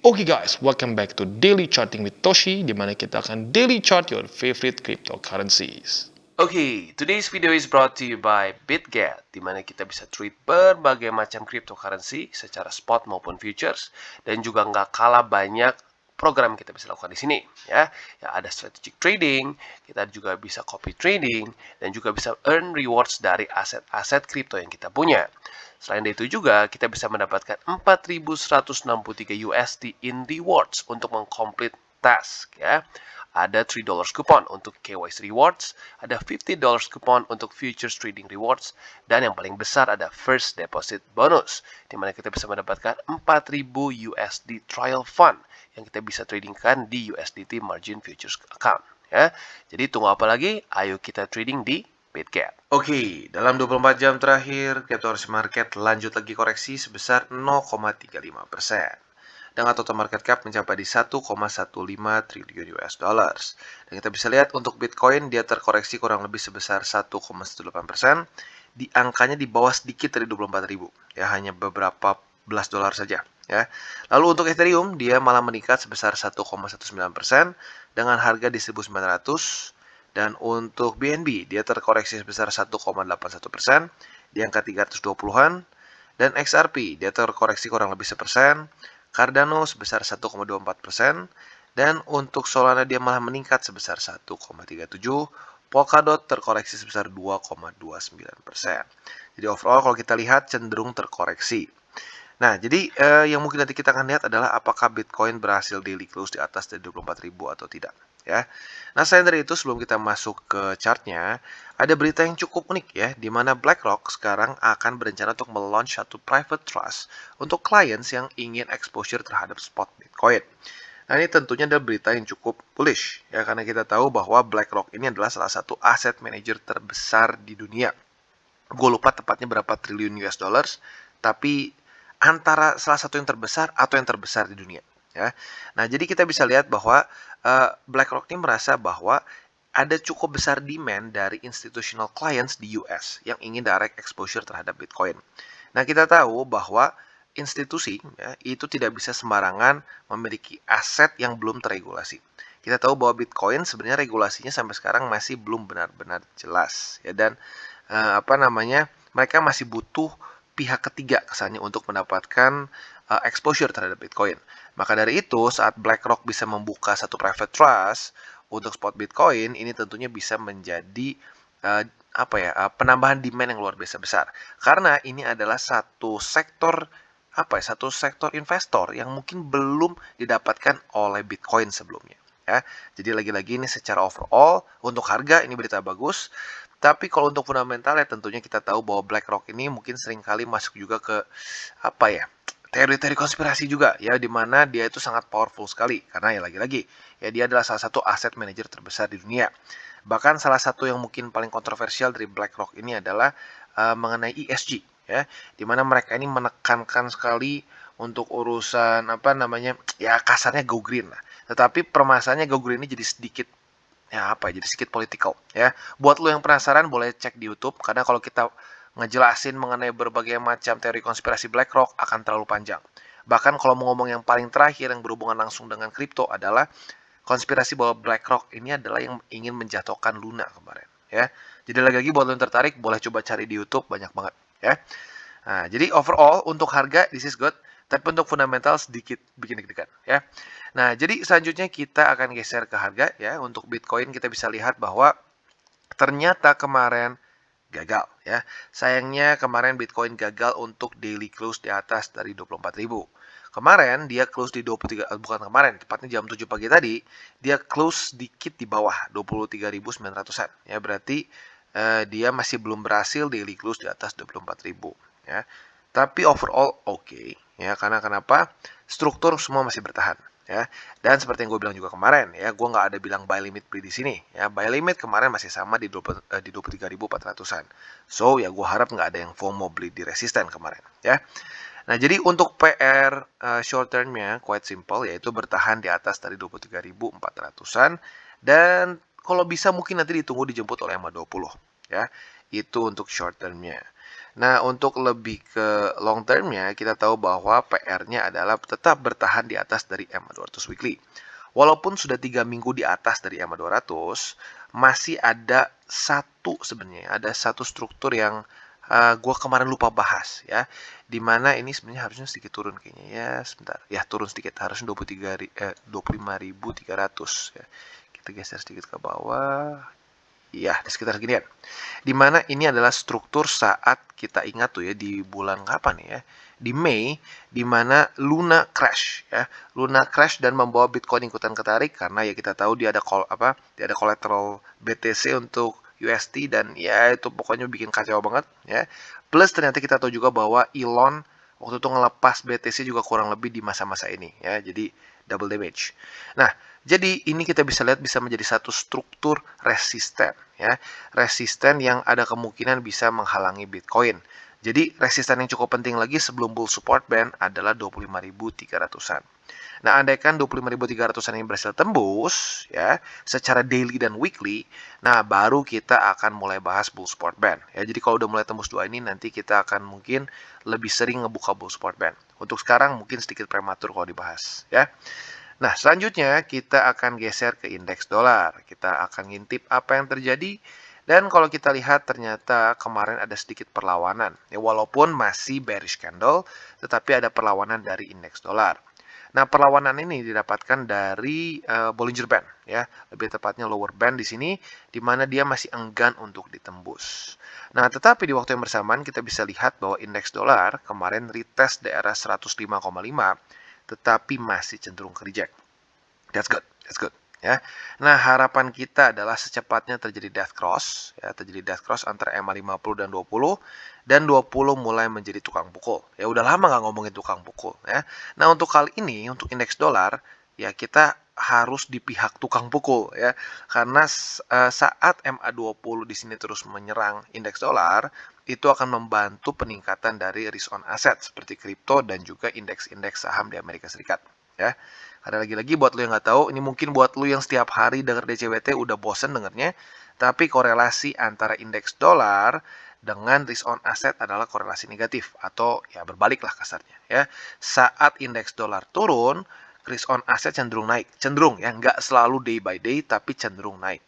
Oke guys, welcome back to Daily Charting with Toshi, di mana kita akan daily chart your favorite cryptocurrencies. Today's video is brought to you by BitGet, di mana kita bisa trade berbagai macam cryptocurrency secara spot maupun futures, dan juga nggak kalah banyak program kita bisa lakukan di sini, ya. Ada strategic trading, kita juga bisa copy trading, dan juga bisa earn rewards dari aset-aset crypto yang kita punya. Selain itu juga, kita bisa mendapatkan 4.163 USD in rewards untuk mengkomplit task, ya. Ada $3 coupon untuk KYC rewards, ada $50 coupon untuk futures trading rewards, dan yang paling besar ada first deposit bonus, di mana kita bisa mendapatkan 4.000 USD trial fund yang kita bisa tradingkan di USDT margin futures account. Ya. Jadi tunggu apa lagi? Ayo kita trading di BitGet. Dalam 24 jam terakhir, cryptocurrency market lanjut lagi koreksi sebesar 0,35%. Dengan total market cap mencapai di 1,15 triliun US dollars. Dan kita bisa lihat untuk Bitcoin dia terkoreksi kurang lebih sebesar 1,18%. Di angkanya di bawah sedikit dari 24.000, ya, hanya beberapa belas dolar saja, ya. Lalu untuk Ethereum dia malah meningkat sebesar 1,19% dengan harga di 1.900. Dan untuk BNB, dia terkoreksi sebesar 1,81% di angka 320-an. Dan XRP, dia terkoreksi kurang lebih 1%. Cardano sebesar 1,24%. Dan untuk Solana, dia malah meningkat sebesar 1,37%. Polkadot terkoreksi sebesar 2,29%. Jadi overall kalau kita lihat cenderung terkoreksi. Nah, jadi yang mungkin nanti kita akan lihat adalah apakah Bitcoin berhasil daily close di atas dari 24.000 atau tidak, ya. Nah, selain dari itu sebelum kita masuk ke chartnya, ada berita yang cukup unik ya, di mana BlackRock sekarang akan berencana untuk melaunch satu private trust untuk clients yang ingin exposure terhadap spot Bitcoin. Nah, ini tentunya adalah berita yang cukup bullish ya, karena kita tahu bahwa BlackRock ini adalah salah satu asset manager terbesar di dunia. Gue lupa tepatnya berapa triliun US dollars, tapi antara salah satu yang terbesar atau yang terbesar di dunia, ya. Nah, jadi kita bisa lihat bahwa BlackRock ini merasa bahwa ada cukup besar demand dari institutional clients di US yang ingin direct exposure terhadap Bitcoin. Nah, kita tahu bahwa institusi ya, itu tidak bisa sembarangan memiliki aset yang belum terregulasi. Kita tahu bahwa Bitcoin sebenarnya regulasinya sampai sekarang masih belum benar-benar jelas, ya, dan mereka masih butuh pihak ketiga kesannya untuk mendapatkan exposure terhadap Bitcoin. Maka dari itu, saat BlackRock bisa membuka satu private trust untuk spot Bitcoin, ini tentunya bisa menjadi penambahan demand yang luar biasa besar. Karena ini adalah satu sektor investor yang mungkin belum didapatkan oleh Bitcoin sebelumnya. Ya, jadi lagi-lagi ini secara overall untuk harga ini berita bagus. Tapi kalau untuk fundamental ya tentunya kita tahu bahwa BlackRock ini mungkin seringkali masuk juga ke teori-teori konspirasi juga ya, di mana dia itu sangat powerful sekali karena ya lagi-lagi ya dia adalah salah satu aset manajer terbesar di dunia. Bahkan salah satu yang mungkin paling kontroversial dari BlackRock ini adalah mengenai ESG ya, di mana mereka ini menekankan sekali untuk urusan ya kasarnya go green lah. Tetapi permasalahannya go green ini jadi sedikit jadi sedikit political ya. Buat lo yang penasaran boleh cek di YouTube karena kalau kita ngejelasin mengenai berbagai macam teori konspirasi BlackRock akan terlalu panjang. Bahkan kalau mau ngomong yang paling terakhir yang berhubungan langsung dengan kripto adalah konspirasi bahwa BlackRock ini adalah yang ingin menjatuhkan Luna kemarin ya. Jadi lagi-lagi buat lo yang tertarik boleh coba cari di YouTube, banyak banget ya. Nah, jadi overall untuk harga this is good, tapi untuk fundamental sedikit bikin deg-degan ya. Nah, jadi selanjutnya kita akan geser ke harga ya. Untuk Bitcoin kita bisa lihat bahwa ternyata kemarin gagal ya. Sayangnya kemarin Bitcoin gagal untuk daily close di atas dari 24.000. Kemarin dia close di 23, bukan kemarin, tepatnya jam 7 pagi tadi, dia close sedikit di bawah 23.900-an. Ya, berarti dia masih belum berhasil daily close di atas 24.000 ya. Tapi overall oke ya, karena kenapa? Struktur semua masih bertahan ya. Dan seperti yang gue bilang juga kemarin ya, gue nggak ada bilang buy limit beli di sini ya. Buy limit kemarin masih sama di 23.400-an. So ya gue harap nggak ada yang FOMO beli di resisten kemarin ya. Nah, jadi untuk PR short termnya quite simple, yaitu bertahan di atas dari 23.400-an. Dan kalau bisa mungkin nanti ditunggu dijemput oleh MA20 ya. Itu untuk short termnya. Nah, untuk lebih ke long term-nya, kita tahu bahwa PR-nya adalah tetap bertahan di atas dari MA200 weekly. Walaupun sudah 3 minggu di atas dari MA200, masih ada ada satu struktur yang gue kemarin lupa bahas ya. Dimana ini sebenarnya harusnya sedikit turun kayaknya ya, sebentar. Ya, turun sedikit, harusnya 25.300 ya. Kita geser sedikit ke bawah. Ya, di sekitar seginian. Dimana ini adalah struktur saat kita ingat tuh ya di bulan kapan ya? Di Mei, di mana Luna crash ya. Luna crash dan membawa Bitcoin ikutan ketarik karena ya kita tahu dia ada dia ada collateral BTC untuk USD dan ya itu pokoknya bikin kacau banget ya. Plus ternyata kita tahu juga bahwa Elon waktu itu ngelepas BTC juga kurang lebih di masa-masa ini ya. Jadi double damage. Nah, jadi ini kita bisa lihat bisa menjadi satu struktur resisten ya. Resisten yang ada kemungkinan bisa menghalangi Bitcoin. Jadi resisten yang cukup penting lagi sebelum bull support band adalah 25.300-an. Nah, andaikan 25.300-an ini berhasil tembus ya secara daily dan weekly, nah baru kita akan mulai bahas bull support band. Ya, jadi kalau udah mulai tembus dua ini nanti kita akan mungkin lebih sering ngebuka bull support band. Untuk sekarang mungkin sedikit prematur kalau dibahas ya. Nah, selanjutnya kita akan geser ke indeks dolar. Kita akan ngintip apa yang terjadi. Dan kalau kita lihat ternyata kemarin ada sedikit perlawanan. Ya, walaupun masih bearish candle, tetapi ada perlawanan dari indeks dolar. Nah, perlawanan ini didapatkan dari Bollinger Band, ya, lebih tepatnya lower band di sini, di mana dia masih enggan untuk ditembus. Nah, tetapi di waktu yang bersamaan kita bisa lihat bahwa indeks dolar kemarin retest daerah 105,5, tetapi masih cenderung ke reject. That's good, that's good. Ya. Nah, harapan kita adalah secepatnya terjadi death cross, ya, terjadi death cross antara MA50 dan 20 mulai menjadi tukang pukul. Ya, udah lama nggak ngomongin tukang pukul, ya. Nah, untuk kali ini, untuk indeks dolar, ya kita harus di pihak tukang pukul, ya. Karena saat MA20 di sini terus menyerang indeks dolar, itu akan membantu peningkatan dari risk on asset seperti kripto dan juga indeks-indeks saham di Amerika Serikat, ya. Karena lagi-lagi buat lo yang nggak tahu, ini mungkin buat lo yang setiap hari denger DCWT udah bosen dengernya, tapi korelasi antara indeks dolar dengan risk on asset adalah korelasi negatif atau ya berbalik lah kasarnya ya. Saat indeks dolar turun, risk on asset cenderung naik, cenderung ya, nggak selalu day by day tapi cenderung naik.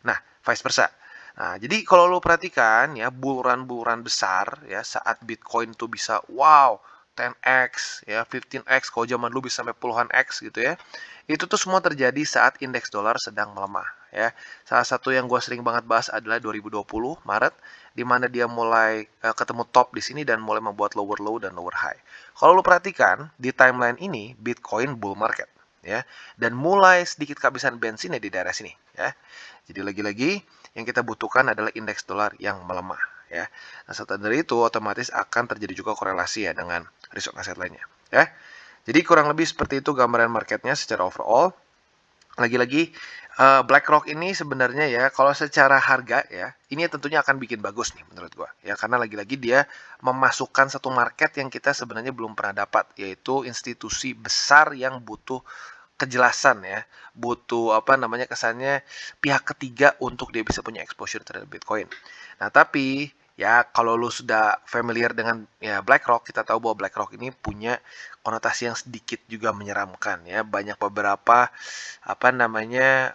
Nah, vice versa. Nah, jadi kalau lo perhatikan ya bulan-bulan besar ya saat Bitcoin tuh bisa wow 10x ya 15x kalau zaman dulu bisa sampai puluhan x gitu ya. Itu tuh semua terjadi saat indeks dolar sedang melemah ya. Salah satu yang gue sering banget bahas adalah 2020 Maret di mana dia mulai ketemu top di sini dan mulai membuat lower low dan lower high. Kalau lo perhatikan di timeline ini Bitcoin bull market ya dan mulai sedikit kehabisan bensinnya di daerah sini ya. Jadi lagi-lagi yang kita butuhkan adalah indeks dolar yang melemah ya. Nah, setelah dari itu otomatis akan terjadi juga korelasi ya dengan risk on asset lainnya ya. Jadi kurang lebih seperti itu gambaran marketnya secara overall. Lagi-lagi BlackRock ini sebenarnya ya kalau secara harga ya ini tentunya akan bikin bagus nih menurut gua ya karena lagi-lagi dia memasukkan satu market yang kita sebenarnya belum pernah dapat yaitu institusi besar yang butuh kejelasan ya, butuh apa namanya kesannya pihak ketiga untuk dia bisa punya exposure terhadap Bitcoin. Nah, tapi ya kalau lu sudah familiar dengan ya BlackRock, kita tahu bahwa BlackRock ini punya konotasi yang sedikit juga menyeramkan ya. Banyak beberapa apa namanya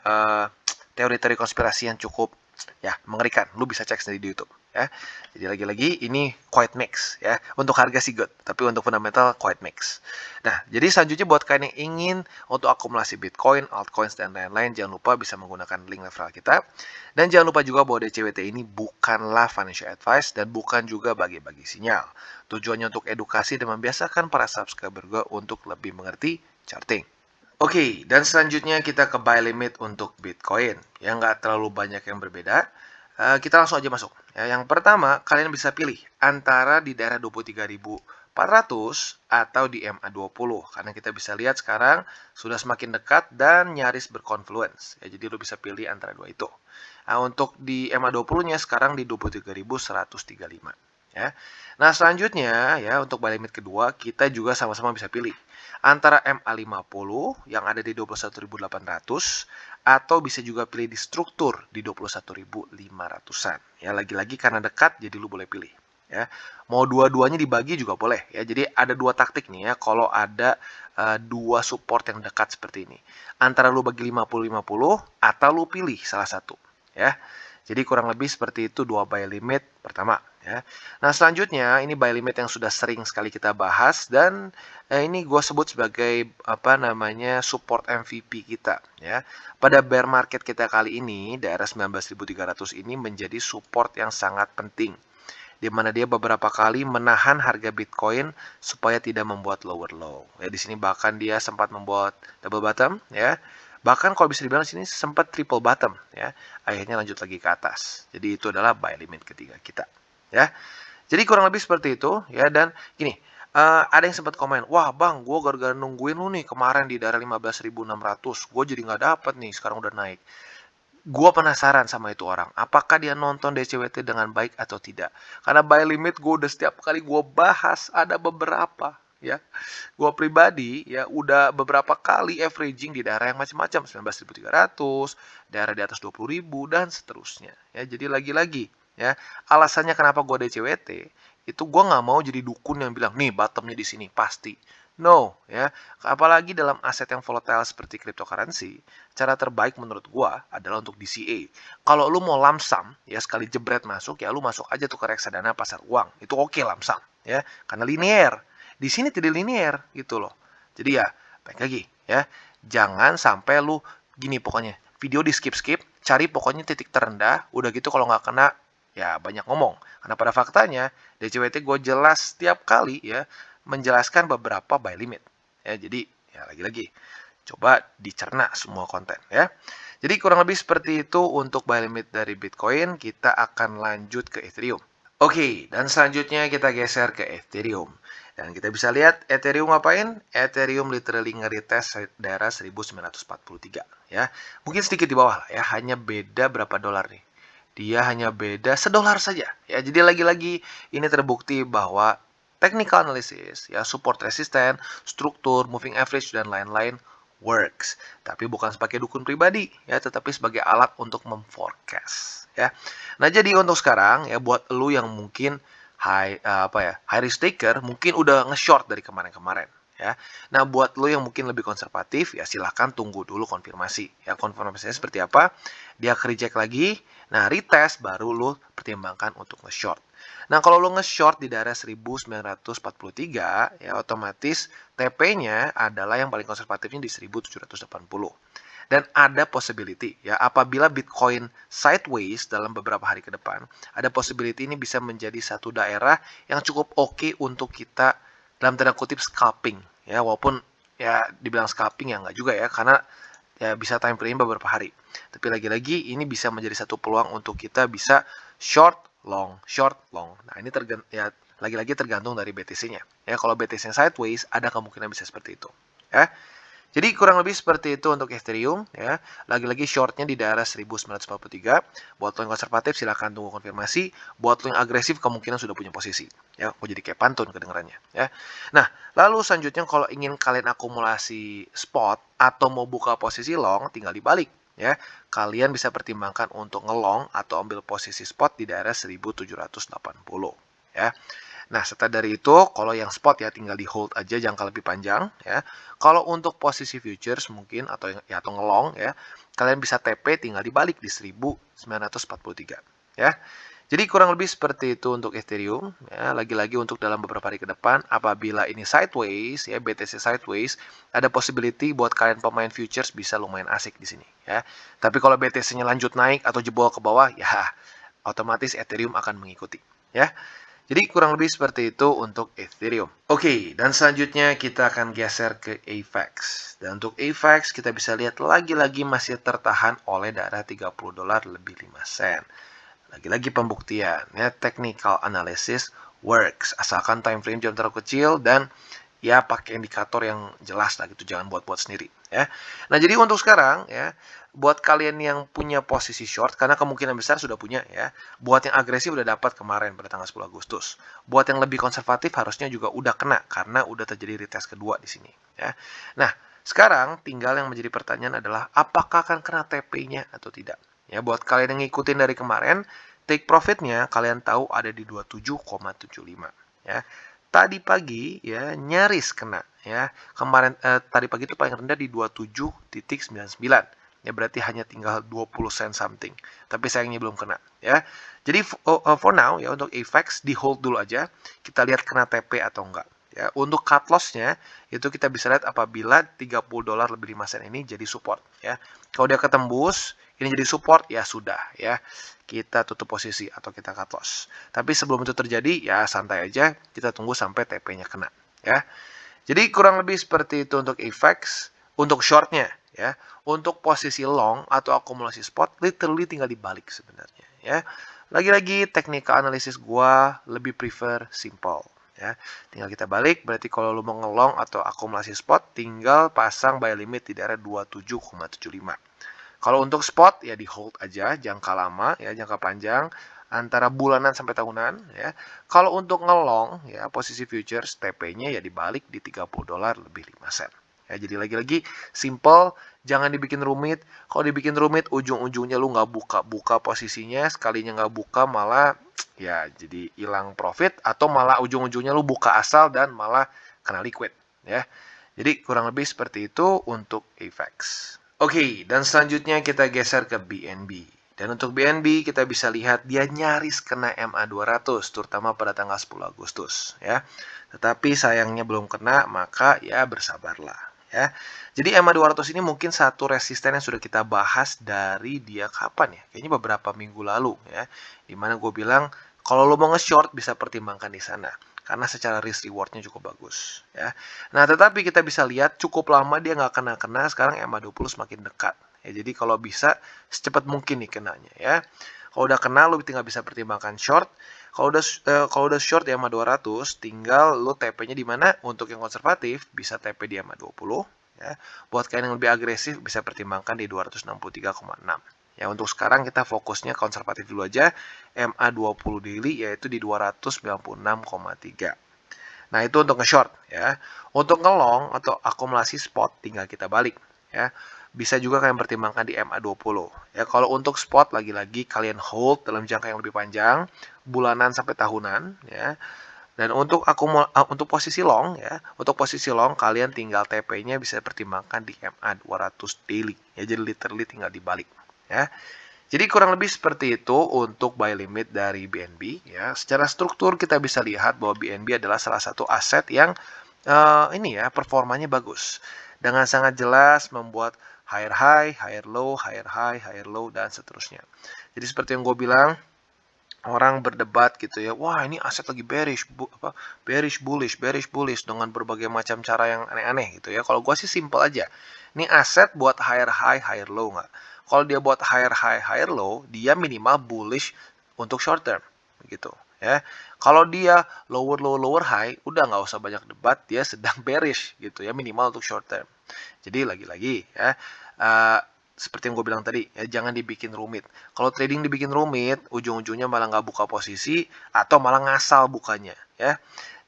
teori-teori konspirasi yang cukup ya mengerikan. Lu bisa cek sendiri di YouTube ya. Jadi lagi-lagi ini quite mix ya. Untuk harga sih good, tapi untuk fundamental quite mix. Nah, jadi selanjutnya buat kalian yang ingin untuk akumulasi Bitcoin, altcoins dan lain-lain jangan lupa bisa menggunakan link referral kita. Dan jangan lupa juga bahwa DCWT ini bukanlah financial advice dan bukan juga bagi-bagi sinyal. Tujuannya untuk edukasi dan membiasakan para subscriber gue untuk lebih mengerti charting. Oke, dan selanjutnya kita ke buy limit untuk Bitcoin. Yang nggak terlalu banyak yang berbeda. Kita langsung aja masuk. Ya, yang pertama, kalian bisa pilih antara di daerah 23.400 atau di MA20. Karena kita bisa lihat sekarang sudah semakin dekat dan nyaris berkonfluence. Ya, jadi lo bisa pilih antara dua itu. Nah, untuk di MA20-nya sekarang di 23.135. Ya. Nah, selanjutnya ya untuk buy limit kedua kita juga sama-sama bisa pilih antara MA50 yang ada di 21.800 atau bisa juga pilih di struktur di 21.500-an. Ya, lagi-lagi karena dekat jadi lu boleh pilih. ya. Mau dua-duanya dibagi juga boleh ya. Jadi ada dua taktik nih ya kalau ada dua support yang dekat seperti ini. Antara lu bagi 50-50 atau lu pilih salah satu ya. Jadi kurang lebih seperti itu dua buy limit pertama ya. Nah, selanjutnya ini buy limit yang sudah sering sekali kita bahas dan ini gue sebut sebagai apa namanya support MVP kita ya. Pada bear market kita kali ini daerah 19.300 ini menjadi support yang sangat penting, di mana dia beberapa kali menahan harga Bitcoin supaya tidak membuat lower low. Ya, di sini bahkan dia sempat membuat double bottom ya. Bahkan kalau bisa dibilang di sini sempat triple bottom ya. Akhirnya lanjut lagi ke atas. Jadi itu adalah buy limit ketiga kita ya. Jadi kurang lebih seperti itu ya. Dan gini, ada yang sempat komen, wah bang, gue gara-gara nungguin lu nih kemarin di daerah 15.600, gue jadi nggak dapet nih, sekarang udah naik. Gue penasaran sama itu orang, apakah dia nonton DCWT dengan baik atau tidak. Karena buy limit gue udah setiap kali gue bahas, ada beberapa ya. Gue pribadi ya udah beberapa kali averaging di daerah yang macam-macam, 19.300, daerah di atas 20.000 dan seterusnya ya. Jadi lagi-lagi ya, alasannya kenapa gue DCWT itu gue nggak mau jadi dukun yang bilang nih bottomnya di sini pasti. No ya, apalagi dalam aset yang volatile seperti cryptocurrency, cara terbaik menurut gue adalah untuk DCA. Kalau lu mau lamsam ya, sekali jebret masuk ya, lu masuk aja tuh ke reksadana pasar uang, itu oke lamsam ya, karena linear. Di sini tidak linear gitu loh. Jadi ya, baik lagi ya, jangan sampai lu gini pokoknya, video di skip-skip, cari pokoknya titik terendah, udah gitu kalau nggak kena ya banyak ngomong. Karena pada faktanya DCWT gue jelas setiap kali ya menjelaskan beberapa buy limit. Ya, jadi ya lagi-lagi coba dicerna semua konten ya. Jadi kurang lebih seperti itu untuk buy limit dari Bitcoin. Kita akan lanjut ke Ethereum. Oke, dan selanjutnya kita geser ke Ethereum. Dan kita bisa lihat Ethereum ngapain? Ethereum literally nge-retest daerah 1943 ya. Mungkin sedikit di bawah lah ya, hanya beda berapa dolar nih. Dia hanya beda $1 saja ya. Jadi lagi-lagi ini terbukti bahwa technical analysis ya, support resisten, struktur, moving average dan lain-lain works. Tapi bukan sebagai dukun pribadi ya, tetapi sebagai alat untuk memforecast ya. Nah, jadi untuk sekarang ya buat lu yang mungkin high risk taker, mungkin udah nge-short dari kemarin-kemarin ya. Nah, buat lo yang mungkin lebih konservatif ya silahkan tunggu dulu konfirmasi. Ya, konfirmasinya seperti apa? Dia reject lagi. Nah, retest baru lo pertimbangkan untuk nge-short. Nah, kalau lo nge-short di daerah 1943 ya otomatis TP-nya adalah yang paling konservatifnya di 1780. Dan ada possibility ya, apabila Bitcoin sideways dalam beberapa hari ke depan, ada possibility ini bisa menjadi satu daerah yang cukup oke untuk kita dalam tanda kutip scalping ya, walaupun ya dibilang scalping ya nggak juga ya, karena ya bisa time frame beberapa hari. Tapi lagi-lagi ini bisa menjadi satu peluang untuk kita bisa short long, short long. Nah, ini ya lagi-lagi tergantung dari BTC-nya. Ya, kalau BTC-nya sideways ada kemungkinan bisa seperti itu. Ya. Jadi kurang lebih seperti itu untuk Ethereum ya. Lagi-lagi shortnya di daerah 1943. Buat lo yang konservatif silahkan tunggu konfirmasi. Buat lo yang agresif kemungkinan sudah punya posisi. Ya, mau jadi kayak pantun kedengarannya ya. Nah, lalu selanjutnya kalau ingin kalian akumulasi spot atau mau buka posisi long, tinggal dibalik ya. Kalian bisa pertimbangkan untuk ngelong atau ambil posisi spot di daerah 1780 ya. Nah, setelah dari itu, kalau yang spot ya tinggal di hold aja jangka lebih panjang ya. Kalau untuk posisi futures mungkin atau ngelong ya, kalian bisa TP tinggal dibalik di 1943 ya. Jadi kurang lebih seperti itu untuk Ethereum ya. Lagi-lagi untuk dalam beberapa hari ke depan, apabila ini sideways ya, BTC sideways, ada possibility buat kalian pemain futures bisa lumayan asik di sini ya. Tapi kalau BTC-nya lanjut naik atau jebol ke bawah ya otomatis Ethereum akan mengikuti ya. Jadi kurang lebih seperti itu untuk Ethereum. Oke, dan selanjutnya kita akan geser ke AVAX. Dan untuk AVAX kita bisa lihat lagi-lagi masih tertahan oleh daerah $30 lebih 5 sen. Lagi-lagi pembuktian ya, technical analysis works asalkan time frame jangan terlalu kecil dan ya pakai indikator yang jelas lah gitu, jangan buat-buat sendiri ya. Nah, jadi untuk sekarang ya, buat kalian yang punya posisi short, karena kemungkinan besar sudah punya ya, buat yang agresif udah dapat kemarin pada tanggal 10 Agustus. Buat yang lebih konservatif harusnya juga udah kena karena udah terjadi retest kedua di sini ya. Nah, sekarang tinggal yang menjadi pertanyaan adalah apakah akan kena TP-nya atau tidak. Ya, buat kalian yang ngikutin dari kemarin, take profitnya kalian tahu ada di 27,75 ya. Tadi pagi ya nyaris kena ya. Kemarin tadi pagi itu paling rendah di 27,99. Ya berarti hanya tinggal 20 sen something. Tapi sayangnya belum kena ya. Jadi for now ya untuk AVAX di hold dulu aja. Kita lihat kena TP atau enggak. Ya, untuk cut loss-nya itu kita bisa lihat apabila 30 dolar lebih 5 sen ini jadi support ya. Kalau dia ketembus ini jadi support ya sudah ya. Kita tutup posisi atau kita cut loss. Tapi sebelum itu terjadi ya santai aja, kita tunggu sampai TP-nya kena ya. Jadi kurang lebih seperti itu untuk AVAX. Untuk short-nya ya. Untuk posisi long atau akumulasi spot literally tinggal dibalik sebenarnya ya. Lagi-lagi teknik analisis gua lebih prefer simple ya. Tinggal kita balik, berarti kalau lu mau ngelong atau akumulasi spot tinggal pasang buy limit di daerah 27,75. Kalau untuk spot ya di hold aja jangka lama ya, jangka panjang antara bulanan sampai tahunan ya. Kalau untuk ngelong ya posisi futures TP-nya ya dibalik di 30 dolar lebih 5 sen. Ya, jadi lagi-lagi simple, jangan dibikin rumit. Kalau dibikin rumit ujung-ujungnya lu nggak buka posisinya, sekalinya nggak buka malah ya jadi hilang profit atau malah ujung-ujungnya lu buka asal dan malah kena liquid ya. Jadi kurang lebih seperti itu untuk AVAX. Oke, dan selanjutnya kita geser ke BNB. Dan untuk BNB kita bisa lihat dia nyaris kena MA200 terutama pada tanggal 10 Agustus ya. Tetapi sayangnya belum kena, maka ya bersabarlah ya. Jadi MA200 ini mungkin satu resisten yang sudah kita bahas dari dia kapan ya? Kayaknya beberapa minggu lalu ya. Dimana gue bilang kalau lo mau nge-short bisa pertimbangkan di sana karena secara risk rewardnya cukup bagus ya. Nah tetapi kita bisa lihat cukup lama dia nggak kena-kena, sekarang MA20 semakin dekat ya. Jadi kalau bisa secepat mungkin nih kenanya ya. Kalau udah kena lo tinggal bisa pertimbangkan short. Kalau udah short di MA200 tinggal lo TP-nya di mana. Untuk yang konservatif bisa TP di MA20 ya. Buat kalian yang lebih agresif bisa pertimbangkan di 263,6. Ya, untuk sekarang kita fokusnya konservatif dulu aja, MA20 daily yaitu di 296,3. Nah, itu untuk nge-short ya. Untuk nge-long atau akumulasi spot tinggal kita balik ya. Bisa juga kalian pertimbangkan di MA20. Ya, kalau untuk spot lagi-lagi kalian hold dalam jangka yang lebih panjang, bulanan sampai tahunan ya. Dan untuk untuk posisi long ya, untuk posisi long kalian tinggal TP-nya bisa pertimbangkan di MA200 daily. Ya, jadi literally tinggal dibalik. Ya. Jadi kurang lebih seperti itu untuk buy limit dari BNB ya. Secara struktur kita bisa lihat bahwa BNB adalah salah satu aset yang ini ya performanya bagus. Dengan sangat jelas membuat higher high, higher low, higher high, higher low dan seterusnya. Jadi seperti yang gue bilang, orang berdebat gitu ya, wah ini aset lagi bearish, bearish bullish dengan berbagai macam cara yang aneh-aneh gitu ya. Kalau gue sih simple aja, ini aset buat higher high, higher low nggak? Kalau dia buat higher high, higher low, dia minimal bullish untuk short term, gitu ya. Kalau dia lower low, lower high, udah nggak usah banyak debat, dia sedang bearish gitu ya, minimal untuk short term. Jadi lagi-lagi ya, seperti yang gue bilang tadi, ya jangan dibikin rumit. Kalau trading dibikin rumit, ujung-ujungnya malah nggak buka posisi atau malah ngasal bukanya ya.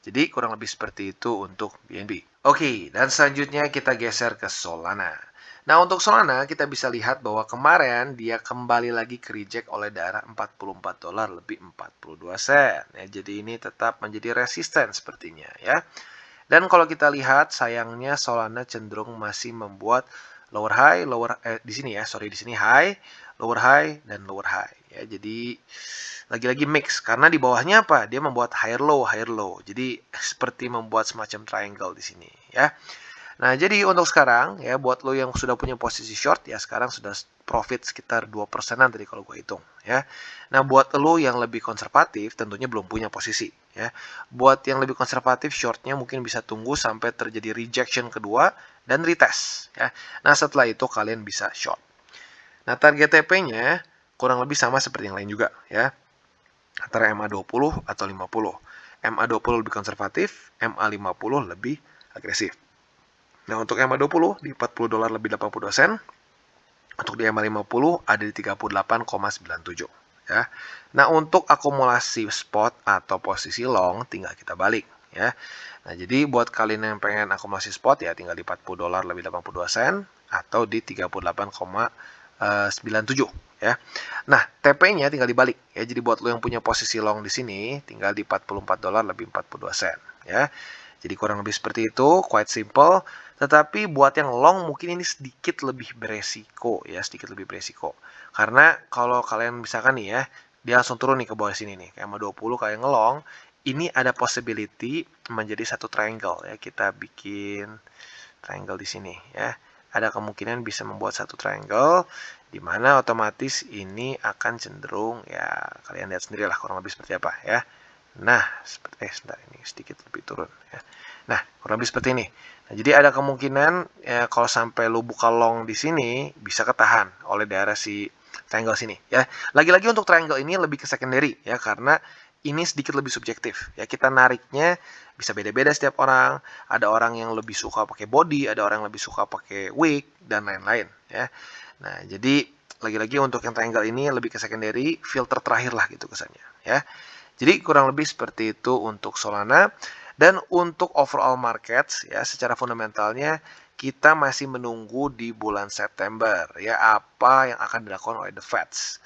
Jadi kurang lebih seperti itu untuk BNB. Oke, dan selanjutnya kita geser ke Solana. Nah, untuk Solana kita bisa lihat bahwa kemarin dia kembali lagi ke reject oleh daerah 44 dolar lebih 42 sen. Ya, jadi ini tetap menjadi resisten sepertinya ya. Dan kalau kita lihat sayangnya Solana cenderung masih membuat lower high, di sini ya, di sini high, lower high dan lower high ya. Jadi lagi-lagi mix karena di bawahnya apa? Dia membuat higher low, higher low. Jadi seperti membuat semacam triangle di sini ya. Nah, jadi untuk sekarang ya buat lo yang sudah punya posisi short ya sekarang sudah profit sekitar 2%-an tadi kalau gue hitung ya. Nah, buat lo yang lebih konservatif tentunya belum punya posisi ya. Buat yang lebih konservatif shortnya mungkin bisa tunggu sampai terjadi rejection kedua dan retest ya. Nah, setelah itu kalian bisa short. Nah, target TP-nya kurang lebih sama seperti yang lain juga ya. Antara MA20 atau 50. MA20 lebih konservatif, MA50 lebih agresif. Nah, untuk MA20 di 40 dolar lebih 82 sen. Untuk di MA50 ada di 38,97 ya. Nah, untuk akumulasi spot atau posisi long tinggal kita balik ya. Nah, jadi buat kalian yang pengen akumulasi spot ya tinggal di 40 dolar lebih 82 sen atau di 38,97 97 ya. Nah, TP-nya tinggal dibalik ya. Jadi buat lo yang punya posisi long di sini tinggal di $44 lebih 42 sen ya. Jadi kurang lebih seperti itu, quite simple. Tetapi buat yang long mungkin ini sedikit lebih beresiko ya, sedikit lebih beresiko. Karena kalau kalian misalkan nih ya, dia langsung turun nih ke bawah sini nih, kayak sama 20 kalian ngelong, ini ada possibility menjadi satu triangle ya. Kita bikin triangle di sini ya. Ada kemungkinan bisa membuat satu triangle di mana otomatis ini akan cenderung ya, kalian lihat sendirilah kurang lebih seperti apa ya. Nah, sebentar, ini sedikit lebih turun ya. Nah, kurang lebih seperti ini. Nah, jadi ada kemungkinan ya, kalau sampai lu buka long di sini bisa ketahan oleh daerah si triangle sini ya. Lagi-lagi untuk triangle ini lebih ke secondary ya, karena ini sedikit lebih subjektif ya. Kita nariknya bisa beda-beda setiap orang. Ada orang yang lebih suka pakai body, ada orang yang lebih suka pakai wick dan lain-lain ya. Nah, jadi lagi-lagi untuk yang triangle ini lebih ke secondary, filter terakhir lah gitu kesannya ya. Jadi kurang lebih seperti itu untuk Solana. Dan untuk overall market ya, secara fundamentalnya kita masih menunggu di bulan September ya apa yang akan dilakukan oleh the Feds.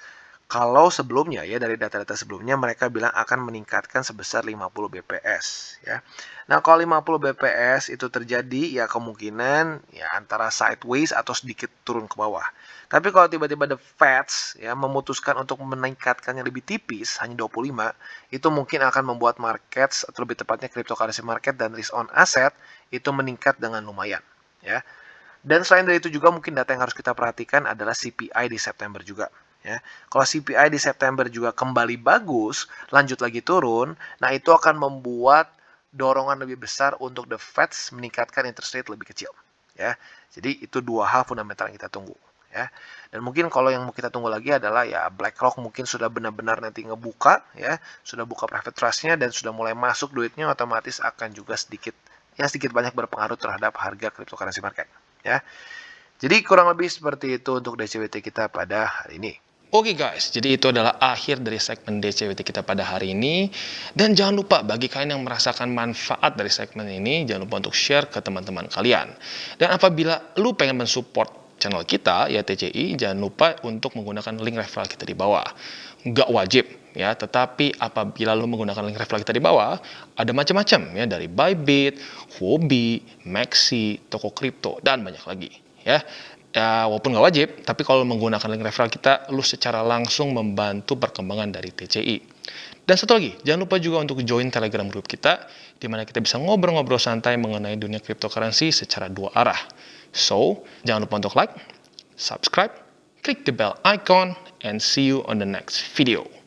Kalau sebelumnya ya, dari data-data sebelumnya mereka bilang akan meningkatkan sebesar 50 BPS ya. Nah, kalau 50 BPS itu terjadi ya kemungkinan ya antara sideways atau sedikit turun ke bawah. Tapi kalau tiba-tiba the Feds ya memutuskan untuk meningkatkannya lebih tipis hanya 25, itu mungkin akan membuat markets atau lebih tepatnya cryptocurrency market dan risk on asset itu meningkat dengan lumayan ya. Dan selain dari itu juga mungkin data yang harus kita perhatikan adalah CPI di September juga. Ya, kalau CPI di September juga kembali bagus, lanjut lagi turun, nah itu akan membuat dorongan lebih besar untuk the Feds meningkatkan interest rate lebih kecil. Ya, jadi itu dua hal fundamental yang kita tunggu. Ya, dan mungkin kalau yang mau kita tunggu lagi adalah ya BlackRock mungkin sudah benar-benar nanti ngebuka, ya, sudah buka private trust-nya dan sudah mulai masuk duitnya, otomatis akan juga sedikit banyak berpengaruh terhadap harga cryptocurrency market. Ya, jadi kurang lebih seperti itu untuk DCWT kita pada hari ini. Oke guys, jadi itu adalah akhir dari segmen DCWT kita pada hari ini. Dan jangan lupa bagi kalian yang merasakan manfaat dari segmen ini, jangan lupa untuk share ke teman-teman kalian. Dan apabila lu pengen mensupport channel kita, ya TCI, jangan lupa untuk menggunakan link referral kita di bawah. Nggak wajib, ya, tetapi apabila lu menggunakan link referral kita di bawah, ada macam-macam, ya, dari Bybit, Huobi, Maxi, toko kripto, dan banyak lagi, ya. Ya, walaupun nggak wajib, tapi kalau menggunakan link referral kita, lu secara langsung membantu perkembangan dari TCI. Dan satu lagi, jangan lupa juga untuk join Telegram group kita, di mana kita bisa ngobrol-ngobrol santai mengenai dunia cryptocurrency secara dua arah. So, jangan lupa untuk like, subscribe, click the bell icon, and see you on the next video.